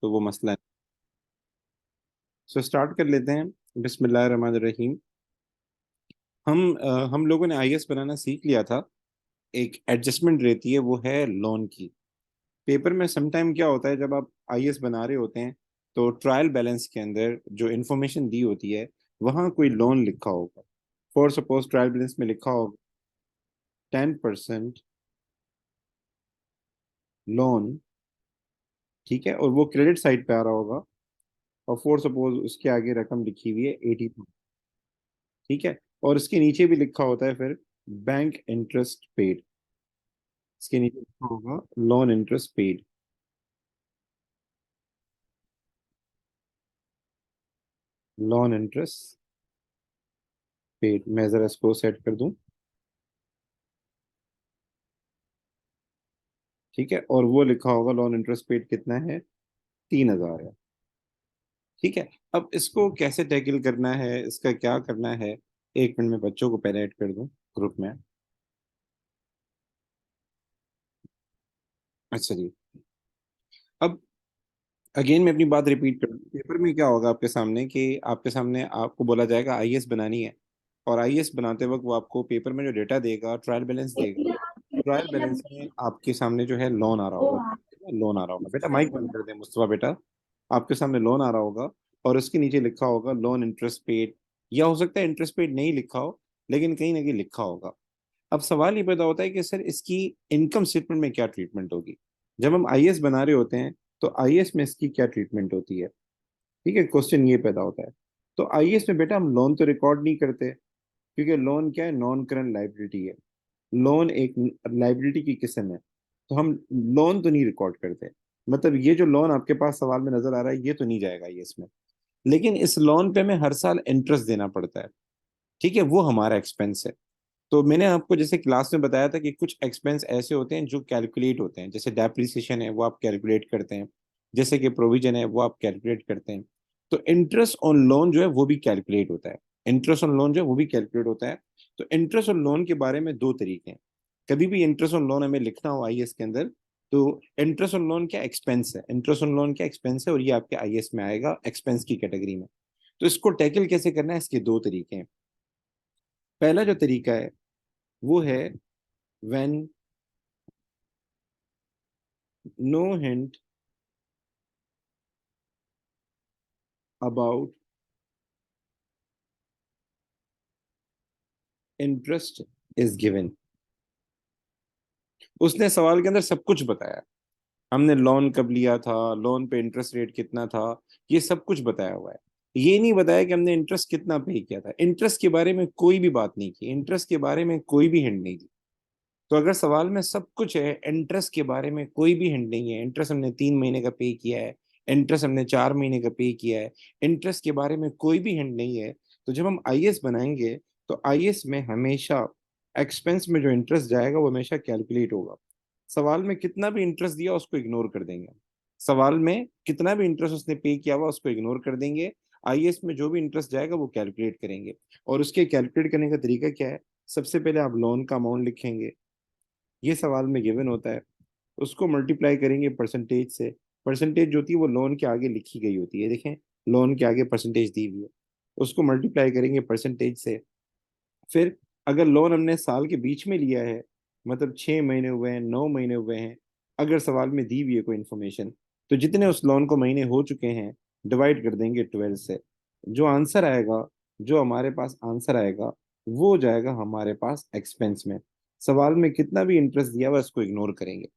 तो वो मसला है। सो स्टार्ट कर लेते हैं। बिस्मिल्लाह रहमान रहीम। हम लोगों ने आईएएस बनाना सीख लिया था। एक एडजस्टमेंट रहती है, वो है लोन की। पेपर में समटाइम क्या होता है, जब आप आईएएस बना रहे होते हैं तो ट्रायल बैलेंस के अंदर जो इन्फॉर्मेशन दी होती है वहाँ कोई लोन लिखा होगा। फॉर सपोज ट्रायल बैलेंस में लिखा होगा 10% लोन, ठीक है, और वो क्रेडिट साइड पे आ रहा होगा। और फॉर सपोज उसके आगे रकम लिखी हुई है 80, ठीक है, और उसके नीचे भी लिखा होता है फिर बैंक इंटरेस्ट पेड। इसके नीचे लिखा होगा loan interest paid. Loan interest paid, मैं जरा इसको सेट कर दूं, ठीक है, और वो लिखा होगा लोन इंटरेस्ट पेड कितना है, 3,000 है। ठीक है। अब इसको कैसे टैकल करना है, इसका क्या करना है, एक मिनट में बच्चों को पहले ऐड कर दूं ग्रुप में। अच्छा जी। अब अगेन मैं अपनी बात रिपीट कर दूं, पेपर में क्या होगा आपके सामने कि आपके सामने आपको बोला जाएगा आईएएस बनानी है। और आईएएस बनाते वक्त वो आपको पेपर में जो डेटा देगा, ट्रायल बैलेंस देगा। ट्रायल बैलेंस में आपके सामने जो है लोन आ रहा होगा। लोन आ रहा होगा, बेटा माइक बंद कर दे मुस्तफा बेटा। आपके सामने लोन आ रहा होगा और उसके नीचे लिखा होगा लोन इंटरेस्ट पेड, या हो सकता है इंटरेस्ट पेड नहीं लिखा हो, लेकिन कहीं ना कहीं लिखा होगा। अब सवाल ये पैदा होता है कि सर इसकी इनकम स्टेटमेंट में क्या ट्रीटमेंट होगी। जब हम आईएएस बना रहे होते हैं तो आईएएस में इसकी क्या ट्रीटमेंट होती है, ठीक है, क्वेश्चन ये पैदा होता है। तो आईएएस में बेटा हम लोन तो रिकॉर्ड नहीं करते, क्योंकि लोन क्या है, नॉन करंट लाइबिलिटी है। लोन एक लाइबिलिटी की किस्म है, तो हम लोन तो नहीं रिकॉर्ड करते। मतलब ये जो लोन आपके पास सवाल में नजर आ रहा है ये तो नहीं जाएगा ये इसमें। लेकिन इस लोन पे हमें हर साल इंटरेस्ट देना पड़ता है, ठीक है, वो हमारा एक्सपेंस है। तो मैंने आपको जैसे क्लास में बताया था कि कुछ एक्सपेंस ऐसे होते हैं जो कैलकुलेट होते हैं, जैसे डेप्रिसिएशन है वो आप कैलकुलेट करते हैं, जैसे कि प्रोविजन है वो आप कैलकुलेट करते हैं। तो इंटरेस्ट ऑन लोन जो है वो भी कैलकुलेट होता है। इंटरेस्ट ऑन लोन जो है वो भी कैलकुलेट होता है। तो इंटरेस्ट ऑन लोन के बारे में दो तरीके हैं। कभी भी इंटरेस्ट ऑन लोन हमें लिखना हो आईएएस के अंदर, तो इंटरेस्ट ऑन लोन क्या एक्सपेंस है, इंटरेस्ट ऑन लोन क्या एक्सपेंस है, और ये आपके आईएएस में आएगा एक्सपेंस की कैटेगरी में। तो इसको टैकल कैसे करना है, इसके दो तरीके हैं। पहला जो तरीका है वो है when no hint about interest is given। उसने सवाल के अंदर सब कुछ बताया। हमने लोन कब लिया था, लोन पे इंटरेस्ट रेट कितना था, ये सब कुछ बताया हुआ है। ये नहीं बताया कि हमने इंटरेस्ट कितना पे किया था। इंटरेस्ट के बारे में कोई भी बात नहीं की, इंटरेस्ट के बारे में कोई भी हिंट नहीं दी। तो अगर सवाल में सब कुछ है, इंटरेस्ट के बारे में कोई भी हिंट नहीं है, इंटरेस्ट हमने 3 महीने का पे किया है, इंटरेस्ट हमने 4 महीने का पे किया है, इंटरेस्ट के बारे में कोई भी हिंट नहीं है, तो जब हम आईएएस बनाएंगे तो आईएएस में हमेशा एक्सपेंस में जो इंटरेस्ट जाएगा वो हमेशा कैलकुलेट होगा। सवाल में कितना भी इंटरेस्ट दिया उसको इग्नोर कर देंगे। सवाल में कितना भी इंटरेस्ट उसने पे किया हुआ उसको इग्नोर कर देंगे। आईएएस में जो भी इंटरेस्ट जाएगा वो कैलकुलेट करेंगे। और उसके कैलकुलेट करने का तरीका क्या है, सबसे पहले आप लोन का अमाउंट लिखेंगे, ये सवाल में गिवन होता है। उसको मल्टीप्लाई करेंगे परसेंटेज से। परसेंटेज जो होती है वो लोन के आगे लिखी गई होती है, देखें, लोन के आगे परसेंटेज दी हुई है। उसको मल्टीप्लाई करेंगे परसेंटेज से। फिर अगर लोन हमने साल के बीच में लिया है, मतलब 6 महीने हुए हैं, 9 महीने हुए हैं, अगर सवाल में दी हुई है कोई इन्फॉर्मेशन, तो जितने उस लोन को महीने हो चुके हैं डिवाइड कर देंगे 12 से। जो आंसर आएगा, जो हमारे पास आंसर आएगा वो जाएगा हमारे पास एक्सपेंस में। सवाल में कितना भी इंटरेस्ट दिया हुआ है उसको इग्नोर करेंगे।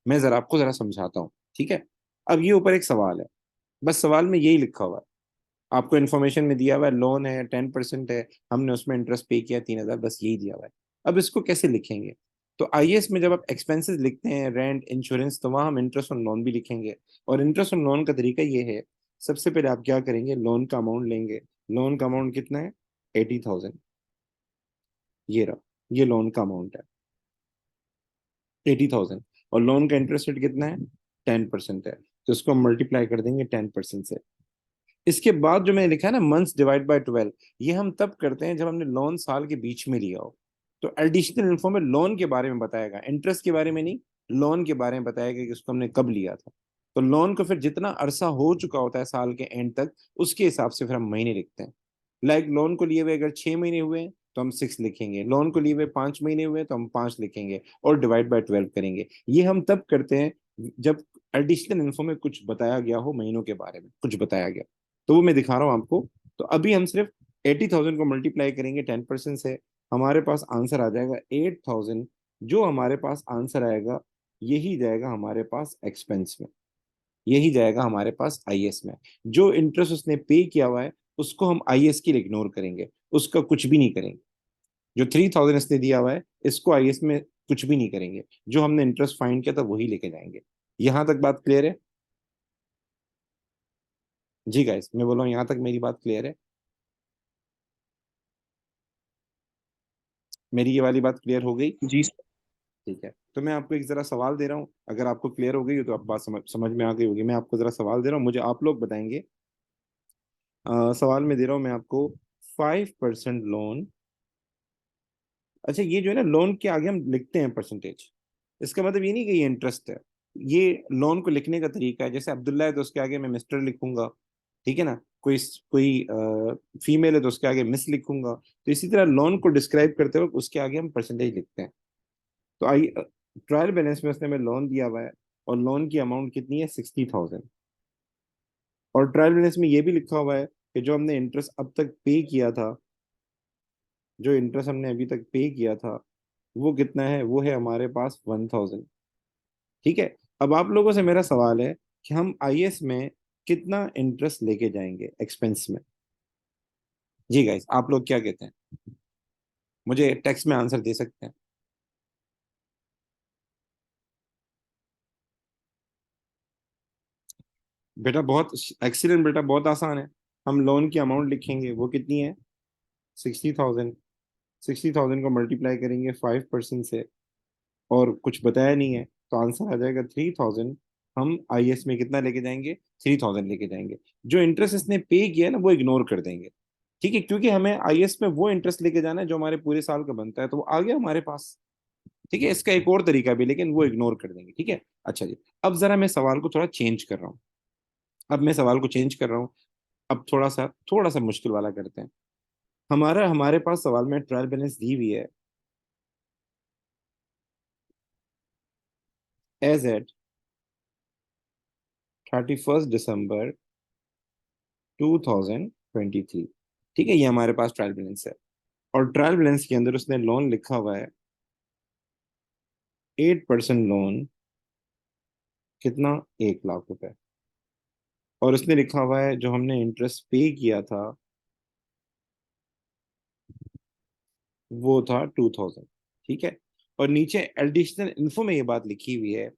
मैं जरा आपको जरा समझाता हूँ, ठीक है। अब ये ऊपर एक सवाल है, बस सवाल में यही लिखा हुआ है। आपको इन्फॉर्मेशन में दिया हुआ है लोन है 10% है, हमने उसमें इंटरेस्ट पे किया 3,000, बस यही दिया हुआ है। अब इसको कैसे लिखेंगे, तो आईएएस में जब आप एक्सपेंसेस लिखते हैं, रेंट, इंश्योरेंस, तो वहां हम इंटरेस्ट ऑन लोन भी लिखेंगे। और इंटरेस्ट ऑन लोन का तरीका ये है, सबसे पहले आप क्या करेंगे, लोन का अमाउंट लेंगे। लोन का अमाउंट कितना है, 80,000। ये रहा, ये लोन का अमाउंट है 80,000। और लोन का इंटरेस्ट रेट कितना है, 10% है। तो इसको हम मल्टीप्लाई कर देंगे 10% से। इसके बाद जो मैंने लिखा है ना मंथ्स डिवाइड बाय 12, ये हम तब करते हैं जब हमने लोन साल के बीच में लिया हो। तो एडिशनल इन्फो में लोन के बारे में बताएगा, इंटरेस्ट के बारे में नहीं, लोन के बारे में बताएगा कि उसको हमने कब लिया था। तो लोन को फिर जितना अरसा हो चुका होता है साल के एंड तक, उसके हिसाब से फिर हम महीने लिखते हैं। लाइक लोन को लिए हुए अगर 6 महीने हुए तो हम 6 लिखेंगे, लोन को लिए हुए 5 महीने हुए तो हम 5 लिखेंगे, और डिवाइड बाय 12 करेंगे। ये हम तब करते हैं जब एडिशनल इन्फो में कुछ बताया गया हो, महीनों के बारे में कुछ बताया गया, तो वो मैं दिखा रहा हूँ आपको। तो अभी हम सिर्फ 80,000 को मल्टीप्लाई करेंगे 10% से, हमारे पास आंसर आ जाएगा 8,000। जो हमारे पास आंसर आएगा यही जाएगा हमारे पास एक्सपेंस में, यही जाएगा हमारे पास आईएस में। जो इंटरेस्ट उसने पे किया हुआ है उसको हम आईएस के लिए इग्नोर करेंगे, उसका कुछ भी नहीं करेंगे। जो 3,000 इसने दिया हुआ है इसको आईएस में कुछ भी नहीं करेंगे, जो हमने इंटरेस्ट फाइंड किया था वही लेके जाएंगे। यहां तक बात क्लियर है? जी गाइस, मैं बोल रहा हूँ यहाँ तक मेरी बात क्लियर है? मेरी ये वाली बात क्लियर हो गई? जी सर। ठीक है, तो मैं आपको एक जरा सवाल दे रहा हूँ, अगर आपको क्लियर हो गई हो तो आप बात समझ में आ गई होगी। मैं आपको जरा सवाल दे रहा हूँ, मुझे आप लोग बताएंगे। सवाल में दे रहा हूँ मैं आपको, 5% लोन। अच्छा, ये जो है ना, लोन के आगे हम लिखते हैं परसेंटेज, इसका मतलब ये नहीं कि ये इंटरेस्ट है। ये लोन को लिखने का तरीका है। जैसे अब्दुल्ला है तो उसके आगे मैं मिस्टर लिखूंगा, ठीक है ना। कोई कोई फीमेल है तो उसके आगे मिस लिखूंगा। तो इसी तरह लोन को डिस्क्राइब करते वक्त उसके आगे हम परसेंटेज लिखते हैं। तो आई ट्रायल बैलेंस में उसने हमें लोन दिया हुआ है, और लोन की अमाउंट कितनी है? 60,000। और ट्रायल बैलेंस में ये भी लिखा हुआ है कि जो हमने इंटरेस्ट अब तक पे किया था, जो इंटरेस्ट हमने अभी तक पे किया था वो कितना है? वो है हमारे पास 1,000। ठीक है। अब आप लोगों से मेरा सवाल है कि हम आईएएस में कितना इंटरेस्ट लेके जाएंगे एक्सपेंस में? जी गाइस, आप लोग क्या कहते हैं? मुझे टेक्स्ट में आंसर दे सकते हैं? बेटा बहुत एक्सीलेंट बेटा, बहुत आसान है। हम लोन की अमाउंट लिखेंगे, वो कितनी है? 60,000। 60,000 को मल्टीप्लाई करेंगे 5% से, और कुछ बताया नहीं है तो आंसर आ जाएगा 3,000। हम आईएएस में कितना लेके जाएंगे? 3,000 लेके जाएंगे। जो इंटरेस्ट इसने पे किया है ना वो इग्नोर कर देंगे, ठीक है, क्योंकि हमें आईएएस में वो इंटरेस्ट लेके जाना है जो हमारे पूरे साल का बनता है, तो वो आ गया हमारे पास। ठीक है, इसका एक और तरीका भी, लेकिन वो इग्नोर कर देंगे, ठीक है। अच्छा जी, अब जरा मैं सवाल को थोड़ा चेंज कर रहा हूँ। अब मैं सवाल को चेंज कर रहा हूँ। अब थोड़ा सा मुश्किल वाला करते हैं। हमारे पास सवाल में ट्रायल बैलेंस दी हुई है, एज एट 31 दिसंबर 2023। ठीक है, ये हमारे पास ट्रायल बैलेंस है। और ट्रायल बैलेंस के अंदर उसने लोन लिखा हुआ है 8% लोन, कितना? 1 लाख रुपए। और उसने लिखा हुआ है जो हमने इंटरेस्ट पे किया था वो था 2,000। ठीक है। और नीचे एडिशनल इन्फो में ये बात लिखी हुई है,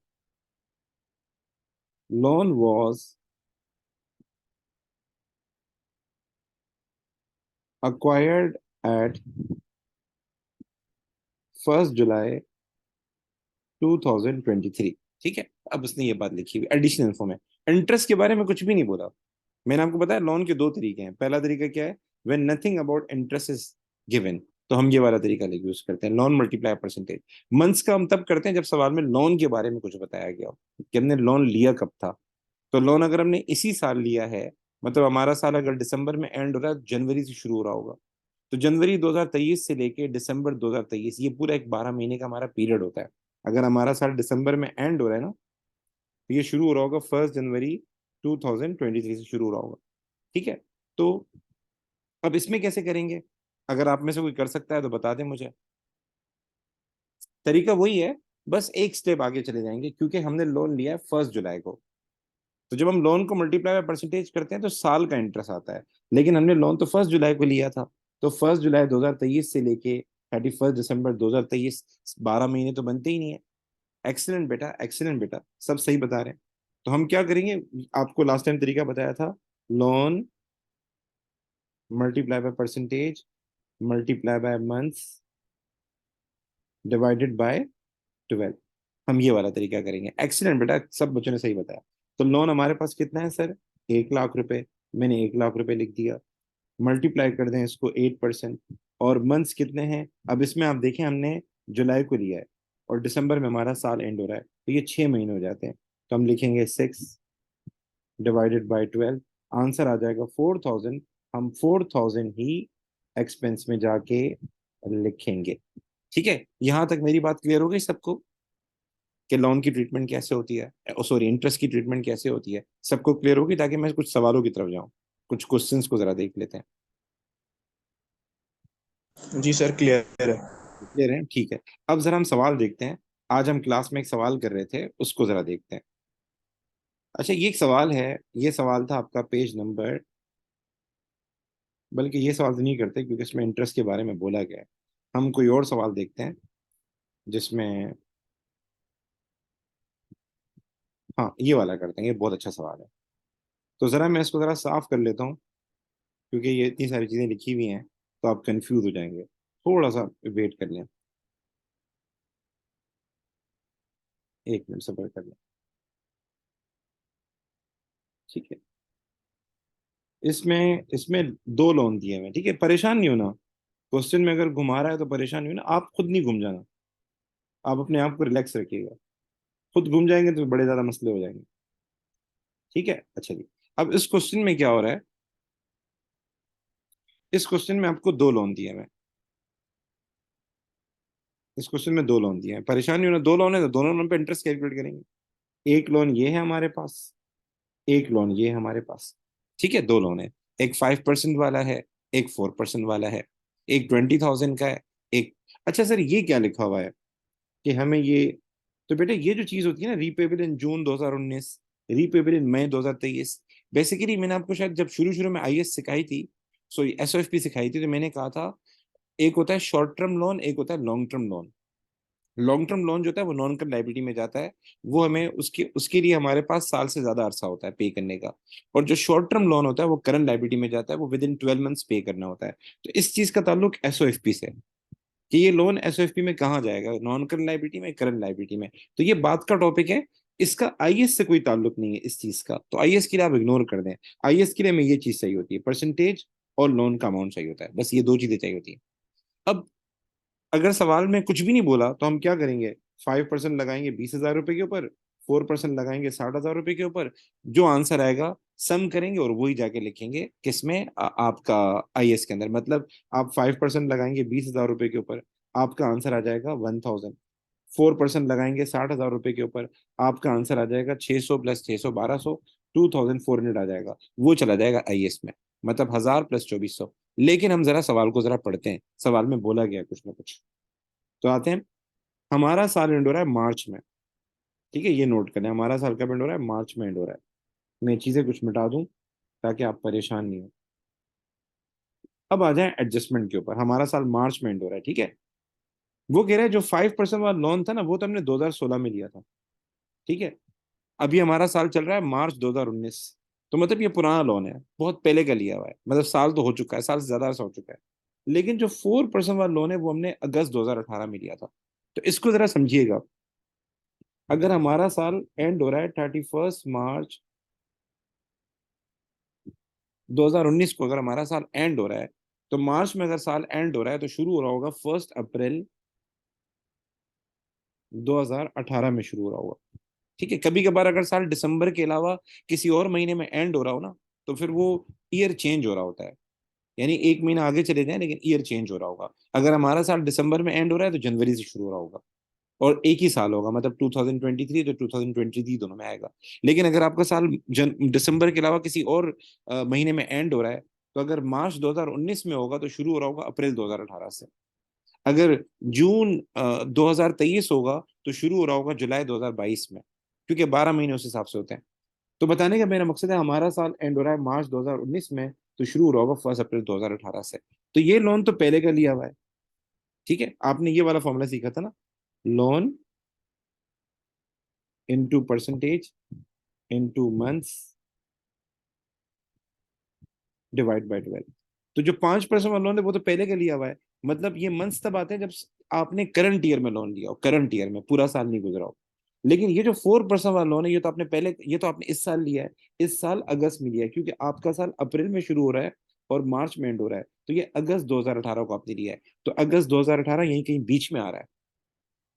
लोन वॉज acquired एट 1 जुलाई 2023। ठीक है। अब उसने ये बात लिखी हुई एडिशनल इन्फो में, इंटरेस्ट के बारे में कुछ भी नहीं बोला। मैंने आपको बताया लोन के दो तरीके हैं। पहला तरीका क्या है? When nothing about interest is given, तो हम ये वाला तरीका लेके यूज करते हैं, लोन मल्टीप्लाई परसेंटेज। मंथ्स का हम तब करते हैं जब सवाल में लोन के बारे में कुछ बताया गया हो कि हमने लोन लिया कब था। तो लोन अगर हमने इसी साल लिया है, मतलब हमारा साल अगर दिसंबर में एंड हो रहा है तो जनवरी से शुरू हो रहा होगा, तो जनवरी 2023 से लेके दिसंबर 2023, ये पूरा एक 12 महीने का हमारा पीरियड होता है। अगर हमारा साल दिसंबर में एंड हो रहा है ना, तो ये शुरू हो रहा होगा 1 जनवरी 2023 से शुरू हो रहा होगा। ठीक है। तो अब इसमें कैसे करेंगे? अगर आप में से कोई कर सकता है तो बता दें मुझे। तरीका वही है, बस एक स्टेप आगे चले जाएंगे, क्योंकि हमने लोन लिया है 1 जुलाई को। तो जब हम लोन को मल्टीप्लाई बाय परसेंटेज करते हैं तो साल का इंटरेस्ट आता है, लेकिन हमने लोन तो 1 जुलाई को लिया था। तो 1 जुलाई 2023 से लेके 31 दिसंबर 2023, 12 महीने तो बनते ही नहीं है। एक्सीलेंट बेटा, एक्सीलेंट बेटा, सब सही बता रहे हैं। तो हम क्या करेंगे? आपको लास्ट टाइम तरीका बताया था, loan multiply by percentage multiply by months divided by 12। हम ये वाला तरीका करेंगे। एक्सीलेंट बेटा, सब बच्चों ने सही बताया। तो लोन हमारे पास कितना है सर? 1 लाख रुपए। मैंने 1 लाख रुपए लिख दिया। मल्टीप्लाई कर दें इसको 8%। और मंथ्स कितने हैं? अब इसमें आप देखें, हमने जुलाई को लिया है और दिसंबर में हमारा साल एंड हो रहा है, तो ये 6 महीने हो जाते हैं। तो हम लिखेंगे 6 डिवाइडेड बाय 12, आंसर आ जाएगा 4000। हम 4000 ही एक्सपेंस में जाके लिखेंगे। ठीक है, यहां तक मेरी बात क्लियर हो गई सबको कि लोन की ट्रीटमेंट कैसे होती है, सॉरी इंटरेस्ट की ट्रीटमेंट कैसे होती है, सबको क्लियर होगी, ताकि मैं कुछ सवालों की तरफ जाऊं, कुछ क्वेश्चंस को जरा देख लेते हैं। जी सर, क्लियर है। क्लियर है, ठीक है। अब जरा हम सवाल देखते हैं। आज हम क्लास में एक सवाल कर रहे थे, उसको जरा देखते हैं। अच्छा, ये एक सवाल है। ये सवाल था आपका पेज नंबर, बल्कि ये सवाल तो नहीं करते क्योंकि इसमें इंटरेस्ट के बारे में बोला गया है। हम कोई और सवाल देखते हैं जिसमें, हाँ ये वाला करते हैं, ये बहुत अच्छा सवाल है। तो जरा मैं इसको जरा साफ कर लेता हूँ, क्योंकि ये इतनी सारी चीजें लिखी हुई हैं तो आप कंफ्यूज हो जाएंगे। थोड़ा सा वेट कर लें, एक मिनट सब्र कर लें। ठीक है, इसमें इसमें दो लोन दिए हुए हैं, ठीक है, परेशान नहीं होना। क्वेश्चन में अगर घुमा रहा है तो परेशान नहीं होना, आप खुद नहीं घूम जाना। आप अपने आप को रिलैक्स रखिएगा। खुद घूम जाएंगे तो बड़े ज्यादा मसले हो जाएंगे। ठीक है, अच्छा जी। अब इस क्वेश्चन में क्या हो रहा है, इस क्वेश्चन में आपको दो लोन दिए हुए हैं। इस क्वेश्चन में दो लोन दिए हैं, परेशान नहीं होना। दो लोन है तो दोनों लोन पे इंटरेस्ट कैलकुलेट करेंगे। एक लोन ये है हमारे पास, एक लोन ये है हमारे पास। ठीक है, दो लोन है। एक 5% वाला है, एक 4% वाला है। एक 20,000 का है, एक, अच्छा सर ये क्या लिखा हुआ है कि हमें ये, तो बेटा ये जो चीज होती है ना, रीपेबल इन जून 2019, रीपेबल इन मई 2023, बेसिकली मैंने आपको शायद जब शुरू शुरू में आईएस सिखाई थी, सॉरी एसओएफपी सिखाई थी, तो मैंने कहा था एक होता है शॉर्ट टर्म लोन, एक होता है long term loan. Long term loan जो होता है वो नॉन करंट लायबिलिटी में जाता है। वो हमें उसके उसके लिए हमारे पास साल से ज्यादा अरसा होता है पे करने का। और जो शॉर्ट टर्म लोन होता है वो करंट लायबिलिटी में जाता है, वो विद इन 12 मंथ्स पे करना होता है। तो इस चीज का ताल्लुक एसओएफपी से है कि ये लोन एसओएफपी में कहाँ जाएगा, नॉन करंट लायबिलिटी में, करंट लायबिलिटी में। तो ये बात का टॉपिक है, इसका आईएएस से कोई ताल्लुक नहीं है इस चीज का, तो आईएएस के लिए आप इग्नोर कर दें। आईएएस के लिए हमें ये चीज चाहिए होती है, परसेंटेज और लोन का अमाउंट चाहिए होता है, बस ये दो चीजें चाहिए होती है। अब अगर सवाल में कुछ भी नहीं बोला तो हम क्या करेंगे, 5% लगाएंगे 20,000 रुपए के ऊपर, 4% लगाएंगे 60,000 रुपए के ऊपर। जो आंसर आएगा सम करेंगे और वही जाके लिखेंगे किसमें, आपका आईएएस के अंदर। मतलब आप 5% लगाएंगे 20,000 रुपए के ऊपर, आपका आंसर आ जाएगा 1,000। 4% लगाएंगे 60,000 रुपए के ऊपर, आपका आंसर आ जाएगा 600 प्लस 600 1200, 2,400 आ जाएगा। वो चला जाएगा आईएएस में, मतलब 1000 प्लस 2400। लेकिन हम जरा सवाल को जरा पढ़ते हैं, सवाल में बोला गया कुछ ना कुछ। तो आते हैं, हमारा साल एंड हो रहा है मार्च में। ठीक है, ये नोट करें, हमारा साल कब एंड हो रहा है, मार्च में एंड हो रहा है। मैं चीजें कुछ मिटा दूं ताकि आप परेशान नहीं हो। अब आ जाए एडजस्टमेंट के ऊपर। हमारा साल मार्च में एंड हो रहा है, ठीक है। वो कह रहा है जो 5% वाला लोन था ना, वो तो हमने 2016 में लिया था। ठीक है, अभी हमारा साल चल रहा है मार्च 2019। तो मतलब ये पुराना लोन है, बहुत पहले का लिया हुआ है, मतलब साल तो हो चुका है, साल से ज्यादा अरसा हो चुका है। लेकिन जो 4% वाला लोन है वो हमने अगस्त 2018 में लिया था। तो इसको जरा समझिएगा। अगर हमारा साल एंड हो रहा है 31 मार्च 2019 को, अगर हमारा साल एंड हो रहा है, तो मार्च में अगर साल एंड हो रहा है तो शुरू हो रहा होगा 1 अप्रैल 2018 में शुरू हो रहा होगा। ठीक है, कभी कभार अगर साल दिसंबर के अलावा किसी और महीने में एंड हो रहा हो ना, तो फिर वो ईयर चेंज हो रहा होता है। यानी एक महीना आगे चले जाए लेकिन ईयर चेंज हो रहा होगा। अगर हमारा साल दिसंबर में एंड हो रहा है तो जनवरी से शुरू हो रहा होगा, और एक ही साल होगा, मतलब 2023 तो 2023 दोनों में आएगा। लेकिन अगर आपका साल दिसंबर के अलावा किसी और महीने में एंड हो रहा है, तो अगर मार्च 2019 में होगा तो शुरू हो रहा होगा अप्रैल 2018 से। अगर जून 2023 होगा तो शुरू हो रहा होगा जुलाई 2022 में, क्योंकि 12 महीने उस हिसाब से होते हैं। तो बताने का मेरा मकसद है, हमारा साल एंड हो रहा है मार्च 2019 में, तो शुरू हो रहा होगा 1 अप्रैल 2018 से। तो ये लोन तो पहले का लिया हुआ है। ठीक है, आपने ये वाला फॉर्मूला सीखा था ना, loan into percentage into months divide by 12। तो जो 5% वाला लोन है वो तो पहले का लिया हुआ है। मतलब ये मंथ्स तब आते हैं जब आपने करंट ईयर में लोन लिया हो, करंट ईयर में, पूरा साल नहीं गुजरा हो। लेकिन ये जो 4% वाला लोन है, ये तो आपने पहले, ये तो आपने इस साल लिया है, इस साल अगस्त में लिया है, क्योंकि आपका साल अप्रैल में शुरू हो रहा है और मार्च में एंड हो रहा है। तो ये अगस्त 2018 को आपने लिया है। तो अगस्त 2018 यहीं कहीं बीच में आ रहा है।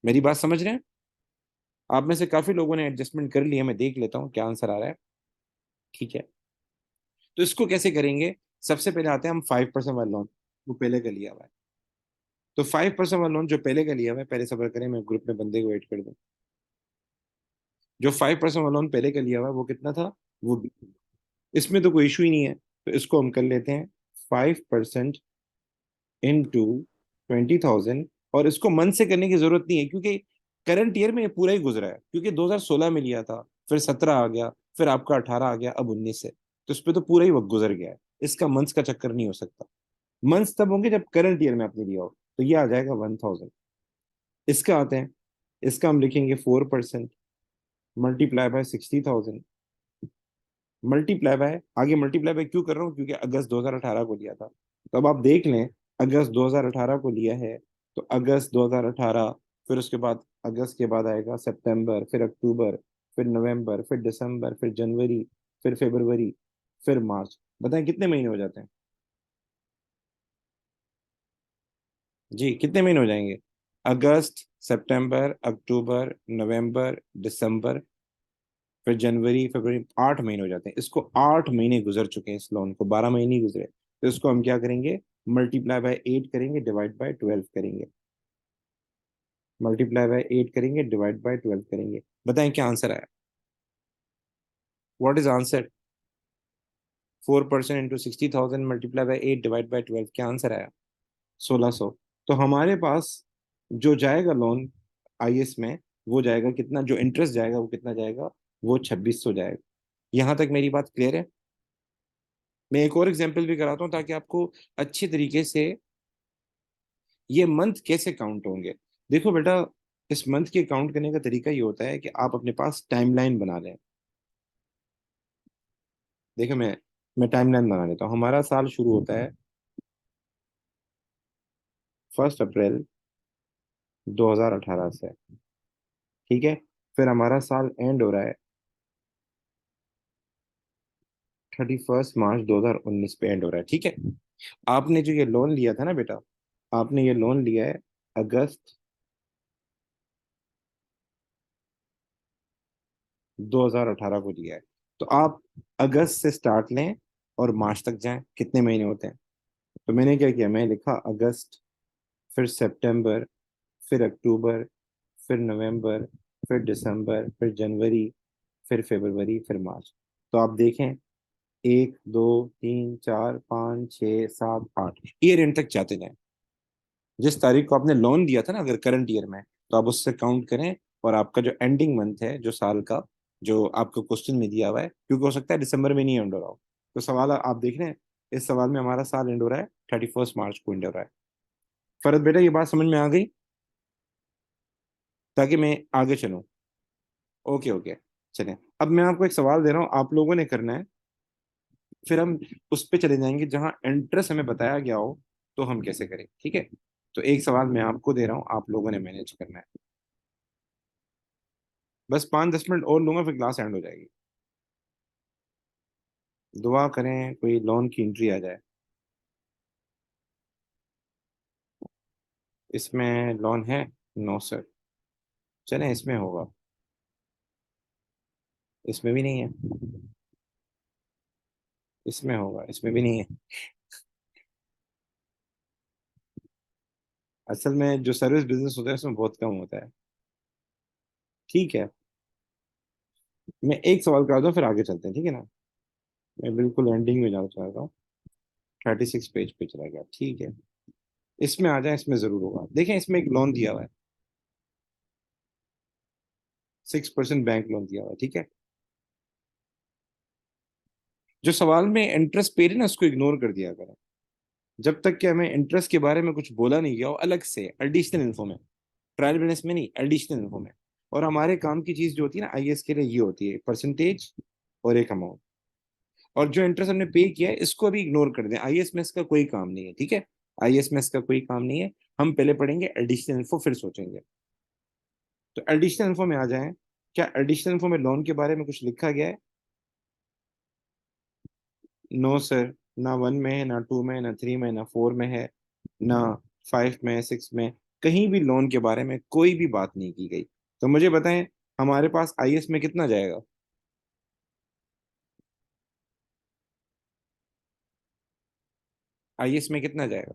मेरी बात समझ रहे हैं? आप में से काफी लोगों ने एडजस्टमेंट कर लिया, मैं देख लेता हूँ क्या आंसर आ रहा है। ठीक है, तो इसको कैसे करेंगे? सबसे पहले आते हैं हम 5% वाला लोन, वो पहले का लिया हुआ है। तो 5% वाला लोन जो पहले का लिया हुआ है, पहले सबर करें, मैं ग्रुप में बंदे को वेट कर दूं। जो 5% वाला लोन पहले का लिया हुआ है वो कितना था? वो इसमें तो कोई इशू ही नहीं है, तो इसको हम कर लेते हैं 5% इंटू 20,000। और इसको मन से करने की जरूरत नहीं है, क्योंकि करंट ईयर में ये पूरा ही गुजरा है, क्योंकि 2016 में लिया था, फिर 17 आ गया, फिर आपका 18 आ गया, अब 19 है, तो इस पे तो पूरा ही वक्त गुजर गया है। इसका मंथ्स का चक्कर नहीं हो सकता। मंथ्स तब होंगे जब करंट ईयर में आपने लिया हो, तो ये आ जाएगा 1,000। इसका आते हैं, इसका हम लिखेंगे 4% मल्टीप्लाई बाय 60,000, मल्टीप्लाई बाय, आगे मल्टीप्लाई बाय क्यों कर रहा हूँ? क्योंकि अगस्त 2018 को लिया था। तो अब आप देख लें, अगस्त 2018 को लिया है, तो अगस्त 2018, फिर उसके बाद अगस्त के बाद आएगा सितंबर, फिर अक्टूबर, फिर नवंबर, फिर दिसंबर, फिर जनवरी, फिर फरवरी, फिर मार्च। बताएं कितने महीने हो जाते हैं? जी, कितने महीने हो जाएंगे? अगस्त, सितंबर, अक्टूबर, नवंबर, दिसंबर, फिर जनवरी, फरवरी, 8 महीने हो जाते हैं। इसको 8 महीने गुजर चुके हैं, इस लोन को 12 महीने ही गुजरे। तो इसको हम क्या करेंगे? मल्टीप्लाई बाय 8 करेंगे, डिवाइड बाय 12 करेंगे। मल्टीप्लाई बाय 8 करेंगे, डिवाइड बाय 12 करेंगे। बताएं क्या आंसर आया? What is answer? 4% into 60,000 multiply by 8 divide by 12, क्या आंसर आया? 1,600। तो हमारे पास जो जाएगा लोन आईएस में, वो जाएगा कितना? जो इंटरेस्ट जाएगा वो कितना जाएगा? वो 2,600 जाएगा। यहां तक मेरी बात क्लियर है? मैं एक और एग्जांपल भी कराता हूँ, ताकि आपको अच्छी तरीके से ये मंथ कैसे काउंट होंगे। देखो बेटा, इस मंथ के काउंट करने का तरीका ये होता है कि आप अपने पास टाइमलाइन बना लें। देखो, मैं टाइमलाइन बना लेता हूँ। हमारा साल शुरू होता है 1 अप्रैल 2018 से, ठीक है? फिर हमारा साल एंड हो रहा है 31 मार्च 2019 पे एंड हो रहा है, ठीक है? आपने जो ये लोन लिया था ना बेटा, आपने ये लोन लिया है अगस्त 2018 को लिया है। तो आप अगस्त से स्टार्ट लें और मार्च तक जाएं, कितने महीने होते हैं? तो मैंने क्या किया, मैं लिखा अगस्त, फिर सितंबर, फिर अक्टूबर, फिर नवंबर, फिर दिसंबर, फिर जनवरी, फिर फरवरी, फिर मार्च। तो आप देखें, 1, 2, 3, 4, 5, 6, 7, 8 ईयर एंड तक जाते जाएं। जिस तारीख को आपने लोन दिया था ना, अगर करंट ईयर में, तो आप उससे काउंट करें। और आपका जो एंडिंग मंथ है, जो साल का, जो आपको क्वेश्चन में दिया हुआ है, क्योंकि हो सकता है दिसंबर में नहीं एंड हो रहा हो, तो सवाल आप देख रहे हैं, इस सवाल में हमारा साल एंड हो रहा है 31 मार्च को एंड हो रहा है। फरत बेटा, ये बात समझ में आ गई? ताकि मैं आगे चलूं। ओके ओके, चलें। अब मैं आपको एक सवाल दे रहा हूँ, आप लोगों ने करना है, फिर हम उस पर चले जाएंगे जहां इंटरेस्ट हमें बताया गया हो, तो हम कैसे करें, ठीक है? तो एक सवाल मैं आपको दे रहा हूँ, आप लोगों ने मैनेज करना है। बस 5-10 मिनट और लूंगा, फिर क्लास एंड हो जाएगी। दुआ करें कोई लोन की एंट्री आ जाए। इसमें लोन है? No sir. चलें, इसमें होगा। इसमें भी नहीं है। इसमें होगा, इसमें भी नहीं है। असल में जो सर्विस बिजनेस होता है उसमें बहुत कम होता है। ठीक है, मैं एक सवाल करा दूं, फिर आगे चलते हैं, ठीक है ना? मैं बिल्कुल एंडिंग में जाना चाहता हूँ। 36 पेज पे चला गया, ठीक है। इसमें आ जाए, इसमें जरूर होगा। देखें, इसमें एक लोन दिया हुआ है, 6% बैंक लोन दिया हुआ है, ठीक है? जो सवाल में इंटरेस्ट पे है ना, उसको इग्नोर कर दिया करें, जब तक कि हमें इंटरेस्ट के बारे में कुछ बोला नहीं गया हो अलग से, एडिशनल इन्फो में। ट्रायल बैलेंस में नहीं, एडिशनल इन्फो में। और हमारे काम की चीज जो होती है ना आईएएस के लिए, ये होती है परसेंटेज और एक अमाउंट। और जो इंटरेस्ट हमने पे किया है, इसको भी इग्नोर कर दें, आईएएस में इसका कोई काम नहीं है, ठीक है? आईएएस में इसका कोई काम नहीं है। हम पहले पढ़ेंगे एडिशनल इन्फो, फिर सोचेंगे। तो एडिशनल इन्फो में आ जाएं। क्या एडिशनल इन्फो में लोन के बारे में कुछ लिखा गया है? No sir. ना 1 में है, ना 2 में, ना 3 में, ना 4 में है, ना 5 में, 6 में। कहीं भी लोन के बारे में कोई भी बात नहीं की गई। तो मुझे बताएं, हमारे पास आईएएस में कितना जाएगा? आईएस में कितना जाएगा,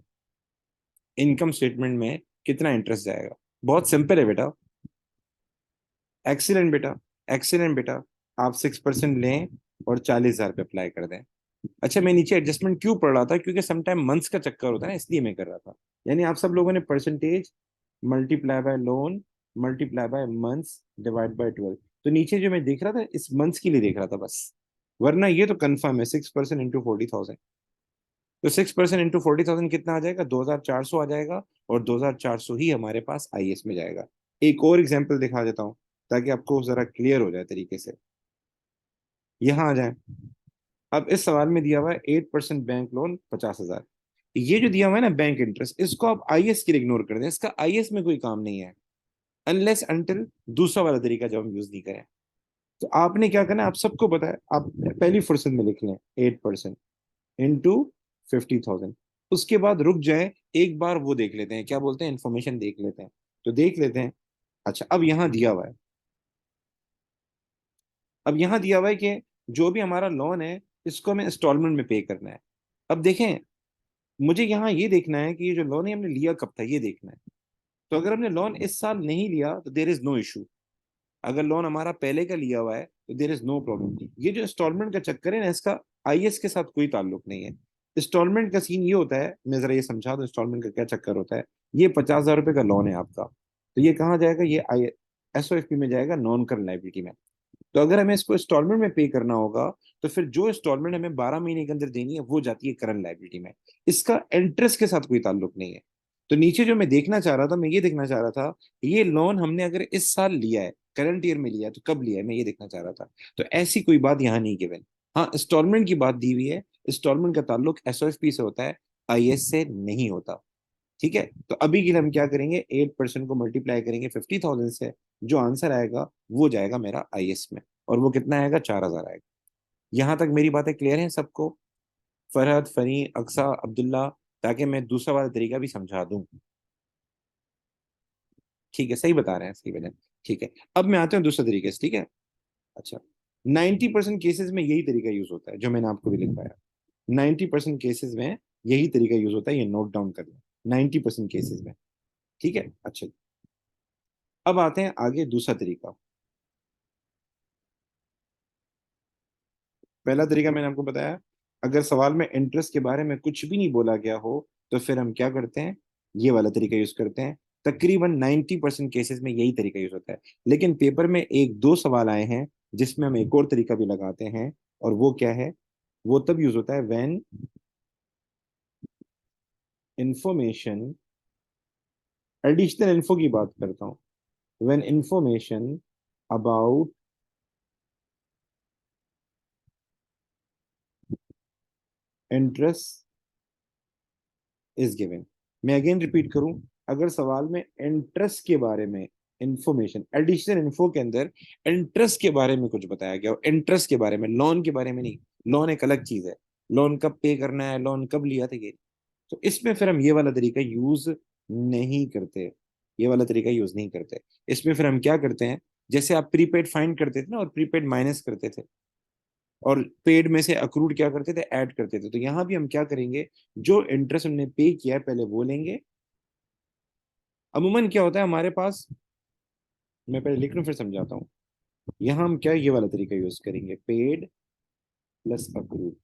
इनकम स्टेटमेंट में कितना इंटरेस्ट जाएगा। बहुत सिंपल है बेटा। एक्सीलेंट बेटा, एक्सीलेंट बेटा। आप 6% लें और 40,000 पे अप्लाई कर दें। अच्छा, मैं नीचे एडजस्टमेंट क्यों पढ़ रहा था, क्योंकि समटाइम मंथ्स का चक्कर होता है ना, इसलिए मैं कर रहा था। यानी आप सब लोगों ने percentage multiply by loan multiply by months divide by 12। तो नीचे जो मैं देख रहा था इस मंथ्स के लिए देख रहा था बस, वरना ये तो कंफर्म है 6% इंटू 40,000। तो 6% इंटू 40,000 कितना आ जाएगा, 2,400 आ जाएगा। और 2,400 ही हमारे पास आईएस में जाएगा। एक और एग्जाम्पल दिखा देता हूँ ताकि आपको जरा क्लियर हो जाए तरीके से। यहाँ आ जाए। अब इस सवाल में दिया हुआ है 8% बैंक लोन 50,000। ये जो दिया हुआ है ना बैंक इंटरेस्ट, इसको आप आईएस के लिए इग्नोर कर दें, इसका आईएस में कोई काम नहीं है अनलेस अनटिल दूसरा वाला तरीका जब हम यूज नहीं करें। तो आपने क्या करना है, आप सबको पता है, आप पहली फुर्सत में लिख लें 8% इंटू 50,000। उसके बाद रुक जाए, एक बार वो देख लेते हैं, क्या बोलते हैं, इन्फॉर्मेशन देख लेते हैं। तो देख लेते हैं। अच्छा, अब यहां दिया हुआ है, अब यहां दिया हुआ है कि जो भी हमारा लोन है इसको हमें इंस्टॉलमेंट में पे करना है। अब देखें, मुझे यहाँ ये देखना है कि ये जो लोन है हमने लिया कब था, ये देखना है। तो अगर हमने लोन इस साल नहीं लिया तो देर इज नो इशू। अगर लोन हमारा पहले का लिया हुआ है तो देर इज नो प्रॉब्लम। ये जो इंस्टॉलमेंट का चक्कर है ना, इसका आईएस के साथ कोई ताल्लुक नहीं है। इंस्टॉलमेंट का सीन ये होता है, मैं जरा ये समझा दूं इंस्टॉलमेंट का क्या चक्कर होता है। ये 50,000 रुपए का लोन है आपका, तो ये कहाँ जाएगा, ये आई एसओएफपी में जाएगा, नॉन करंट लाइबिलिटी में। तो अगर हमें इसको इंस्टॉलमेंट में पे करना होगा तो फिर जो इंस्टॉलमेंट हमें 12 महीने के अंदर देनी है वो जाती है करंट लाइबिलिटी में। इसका इंटरेस्ट के साथ कोई ताल्लुक नहीं है। तो नीचे जो मैं देखना चाह रहा था, मैं ये देखना चाह रहा था, ये लोन हमने अगर इस साल लिया है, करंट ईयर में लिया है, तो कब लिया है, मैं ये देखना चाह रहा था। तो ऐसी कोई बात यहाँ नहीं गिवन। हाँ, इंस्टॉलमेंट की बात दी हुई है। इंस्टॉलमेंट का ताल्लुक एसओएफपी से होता है, आईएस से नहीं होता। ठीक है, तो अभी के लिए हम क्या करेंगे, 8% को मल्टीप्लाई करेंगे 50,000 से, जो आंसर आएगा वो जाएगा मेरा आईएस में। और वो कितना आएगा, 4,000 आएगा। यहां तक मेरी बातें क्लियर हैं सबको, फरहद, फनी, अक्सा, अब्दुल्ला, ताकि मैं दूसरा वाला तरीका भी समझा दूं। ठीक है, सही बता रहे हैं, सही बता। ठीक है, अब मैं आता हूँ दूसरे तरीके से, ठीक है। अच्छा, 90% केसेस में यही तरीका यूज होता है जो मैंने आपको भी लिखवाया। 90% केसेस में यही तरीका यूज होता है, ये नोट डाउन कर लें। 90% केसेस में। ठीक है, अच्छा। अब आते हैं आगे दूसरा तरीका। पहला तरीका मैंने आपको बताया, अगर सवाल में इंटरेस्ट के बारे में कुछ भी नहीं बोला गया हो तो फिर हम क्या करते हैं, ये वाला तरीका यूज करते हैं। तकरीबन 90% केसेस में यही तरीका यूज होता है। लेकिन पेपर में एक दो सवाल आए हैं जिसमें हम एक और तरीका भी लगाते हैं। और वो क्या है, वो तब यूज होता है व्हेन इंफॉर्मेशन, एडिशनल इन्फो की बात करता हूँ, when information about interest is given. मैं अगेन रिपीट करूं, अगर सवाल में इंटरेस्ट के बारे में इंफॉर्मेशन, एडिशनल इन्फो के अंदर इंटरेस्ट के बारे में कुछ बताया गया हो, इंटरेस्ट के बारे में, लोन के बारे में नहीं। लोन एक अलग चीज है, लोन कब पे करना है, लोन कब लिया था, ये। तो इसमें फिर हम ये वाला तरीका यूज नहीं करते, ये वाला तरीका यूज नहीं करते। इसमें फिर हम क्या करते हैं, जैसे आप प्रीपेड फाइंड करते थे ना और प्रीपेड माइनस करते थे, और पेड में से अक्रूड क्या करते थे, ऐड करते थे। तो यहां भी हम क्या करेंगे, जो इंटरेस्ट हमने पे किया है पहले वो लेंगे। अमूमन क्या होता है हमारे पास, मैं पहले लिख लूं फिर समझाता हूँ। यहां हम क्या, ये वाला तरीका यूज करेंगे, पेड प्लस अक्रूड।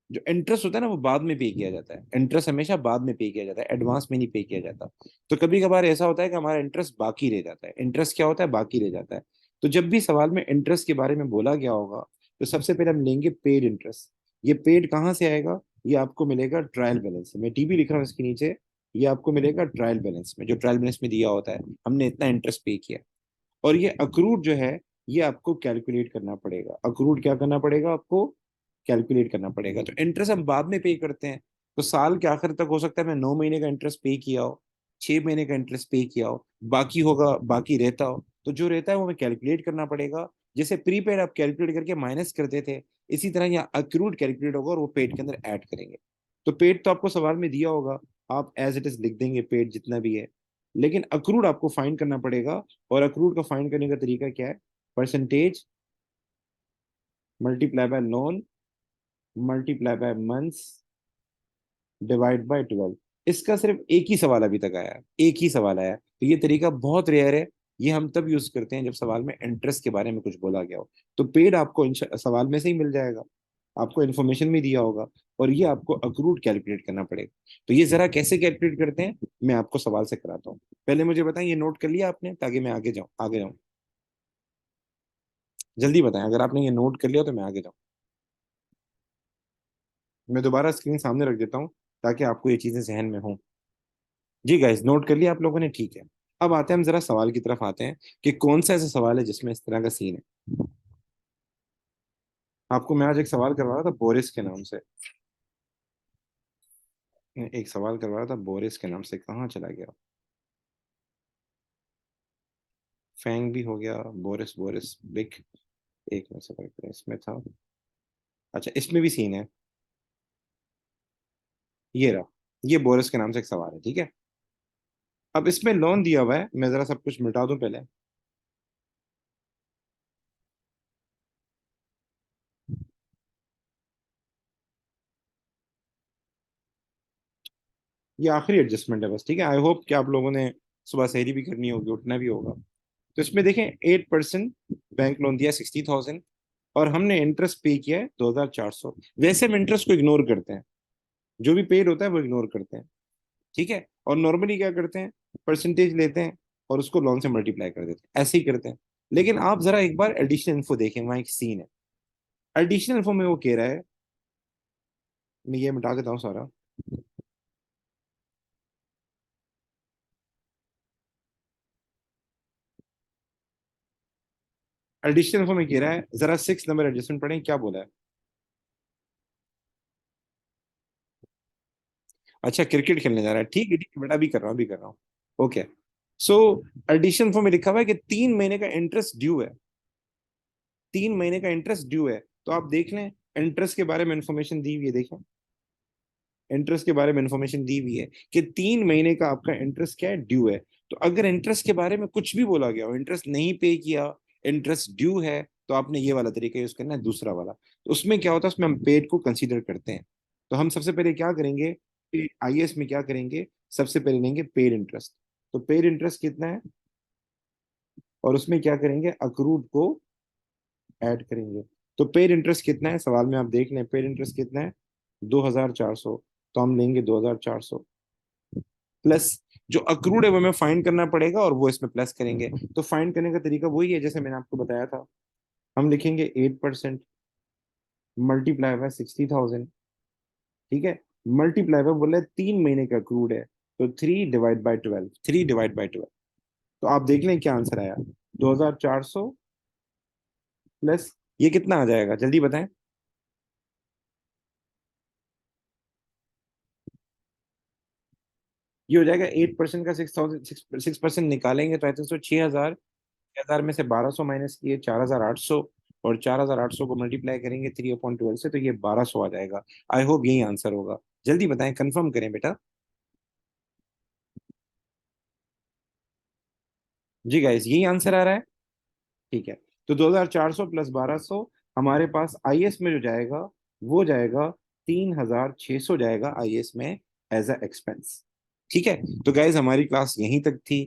जो इंटरेस्ट होता है ना वो बाद में पे किया जाता है, इंटरेस्ट हमेशा बाद में पे किया जाता है, एडवांस में नहीं पे किया जाता। तो कभी कभार ऐसा होता है कि हमारा इंटरेस्ट बाकी रह जाता है। इंटरेस्ट क्या होता है, बाकी रह जाता है। तो जब भी सवाल में इंटरेस्ट के बारे में बोला गया होगा तो सबसे पहले हम लेंगे पेड इंटरेस्ट। ये पेड कहाँ से आएगा, ये आपको मिलेगा ट्रायल बैलेंस से। मैं टीबी लिख रहा हूँ इसके नीचे, ये आपको मिलेगा ट्रायल बैलेंस में, जो ट्रायल बैलेंस में दिया होता है हमने इतना इंटरेस्ट पे किया। और ये अक्रूड जो है, ये आपको कैलकुलेट करना पड़ेगा। अक्रूड क्या करना पड़ेगा आपको, कैलकुलेट करना पड़ेगा। तो इंटरेस्ट हम बाद में पे करते हैं। तो साल के आखिर तक हो सकता है मैं 9 महीने का इंटरेस्ट पे किया हो, 6 महीने का इंटरेस्ट पे किया हो, बाकी होगा, बाकी रहता हो, तो जो रहता है वो हमें कैलकुलेट करना पड़ेगा। जैसे प्रीपेड आप कैलकुलेट करके माइनस करते थे, इसी तरह यहाँ अक्रूड कैलकुलेट होगा और वो पेड के अंदर ऐड करेंगे। तो पेड तो आपको सवाल में दिया होगा, आप एज इट इज लिख देंगे पेड जितना भी है। लेकिन अक्रूड आपको फाइंड करना पड़ेगा। और अक्रूड का फाइंड करने का तरीका क्या है, percentage multiply by loan multiply by months divide by 12। इसका सिर्फ एक ही सवाल अभी तक आया है, एक ही सवाल आया है। तो ये तरीका बहुत रेयर है। ये हम तब यूज करते हैं जब सवाल में इंटरेस्ट के बारे में कुछ बोला गया हो। तो पेड आपको सवाल में से ही मिल जाएगा, आपको इन्फॉर्मेशन भी दिया होगा। और ये आपको अक्रूड कैलकुलेट करना पड़ेगा। तो ये जरा कैसे कैलकुलेट करते हैं, मैं आपको सवाल से कराता हूँ। पहले मुझे बताएं, ये नोट कर लिया आपने, ताकि मैं आगे जाऊं। जल्दी बताएं, अगर आपने ये नोट कर लिया तो मैं आगे जाऊं। मैं दोबारा स्क्रीन सामने रख देता हूँ, ताकि आपको ये चीजें जहन में हों। जी गाइस, नोट कर लिया आप लोगों ने, ठीक है। अब आते हैं हम जरा सवाल की तरफ आते हैं कि कौन सा ऐसा सवाल है जिसमें इस तरह का सीन है। आपको मैं आज एक सवाल करवा रहा था बोरिस के नाम से। एक सवाल करवा रहा था बोरिस के नाम से, कहाँ चला गया? फैंग भी हो गया, बोरिस बोरिस बिग। एक में से करते हैं, इसमें था। अच्छा, इसमें भी सीन है। ये रहा। ये बोरिस के नाम से एक सवाल है, ठीक है। अब इसमें लोन दिया हुआ है, मैं जरा सब कुछ मिटा दूं पहले। ये आखिरी एडजस्टमेंट है बस, ठीक है। आई होप कि आप लोगों ने सुबह सहरी भी करनी होगी, उठना भी होगा। तो इसमें देखें, 8% बैंक लोन दिया 60,000, और हमने इंटरेस्ट पे किया है 2,400। वैसे हम इंटरेस्ट को इग्नोर करते हैं, जो भी पेड होता है वो इग्नोर करते हैं, ठीक है। और नॉर्मली क्या करते हैं, परसेंटेज लेते हैं और उसको लॉन से मल्टीप्लाई कर देते हैं, ऐसे ही करते हैं। लेकिन आप जरा एक बार एडिशनल इन्फो देखें, वहां एक सीन है। एडिशनल इन्फो में वो कह रहा है, मैं ये मिटा देता हूँ सारा। एडिशनल इन्फो में कह रहा है, जरा 6 नंबर एडजस्टमेंट पढ़ें, क्या बोला है। अच्छा, क्रिकेट खेलने जा रहा है, ठीक है ठीक है बेटा, अभी कर रहा हूँ, अभी कर रहा हूँ। ओके। सो एडिशन फॉर्म में लिखा हुआ है कि 3 महीने का इंटरेस्ट ड्यू है। 3 महीने का इंटरेस्ट ड्यू है। तो आप देख लें, इंटरेस्ट के बारे में इंफॉर्मेशन दी हुई है, देखें। इंटरेस्ट के बारे में इंफॉर्मेशन दी हुई है कि 3 महीने का आपका इंटरेस्ट क्या है, ड्यू है। तो अगर इंटरेस्ट के बारे में कुछ भी बोला गया हो, इंटरेस्ट नहीं पे किया, इंटरेस्ट ड्यू है, तो आपने ये वाला तरीका यूज करना है, दूसरा वाला। तो उसमें क्या होता है, उसमें हम पेड को कंसीडर करते हैं। तो हम सबसे पहले क्या करेंगे, आईएएस में क्या करेंगे, सबसे पहले लेंगे पेड इंटरेस्ट। तो पेड इंटरेस्ट कितना है, और उसमें क्या करेंगे, अक्रूड को ऐड करेंगे। तो पेड इंटरेस्ट कितना है, सवाल में आप देख लें, पेड इंटरेस्ट कितना है, 2,400। तो हम लेंगे 2,400 प्लस जो अक्रूड है वो हमें फाइंड करना पड़ेगा, और वो इसमें प्लस करेंगे। तो फाइंड करने का तरीका वही है जैसे मैंने आपको बताया था। हम लिखेंगे 8% मल्टीप्लाई बाय 60,000, ठीक है। मल्टीप्लाई बाय बोला है 3 महीने का अक्रूड है, तो 3 डिवाइड बाय 12, 3 डिवाइड बाय 12। तो आप देख लें क्या आंसर आया, 2,400 प्लस ये कितना आ जाएगा, जल्दी बताएं। ये हो जाएगा 8% का 6,000, 6% निकालेंगे तो आई थिंक सो 6,000। 6,000 में से 1,200 माइनस किए 4,800, और 4,800 को मल्टीप्लाई करेंगे 3/12 से, तो ये 1,200 आ जाएगा। आई होप यही आंसर होगा। जल्दी बताएं, कंफर्म करें बेटा। जी गाइस, यही आंसर आ रहा है, ठीक है। तो 2,400 प्लस 1,200 हमारे पास आईएएस में जो जाएगा, वो जाएगा 3,600 जाएगा आईएएस में, एज अ एक्सपेंस। ठीक है। तो गाइज, हमारी क्लास यहीं तक थी।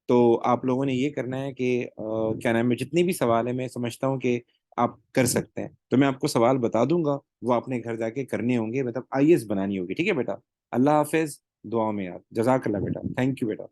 तो आप लोगों ने ये करना है कि क्या नाम है, जितने भी सवाल है मैं समझता हूँ कि आप कर सकते हैं। तो मैं आपको सवाल बता दूंगा, वो आपने घर जाके करने होंगे, मतलब आईएएस बनानी होगी, ठीक है बेटा। अल्लाह हाफिज, दुआ में याद, जजाकल्ला बेटा, थैंक यू बेटा।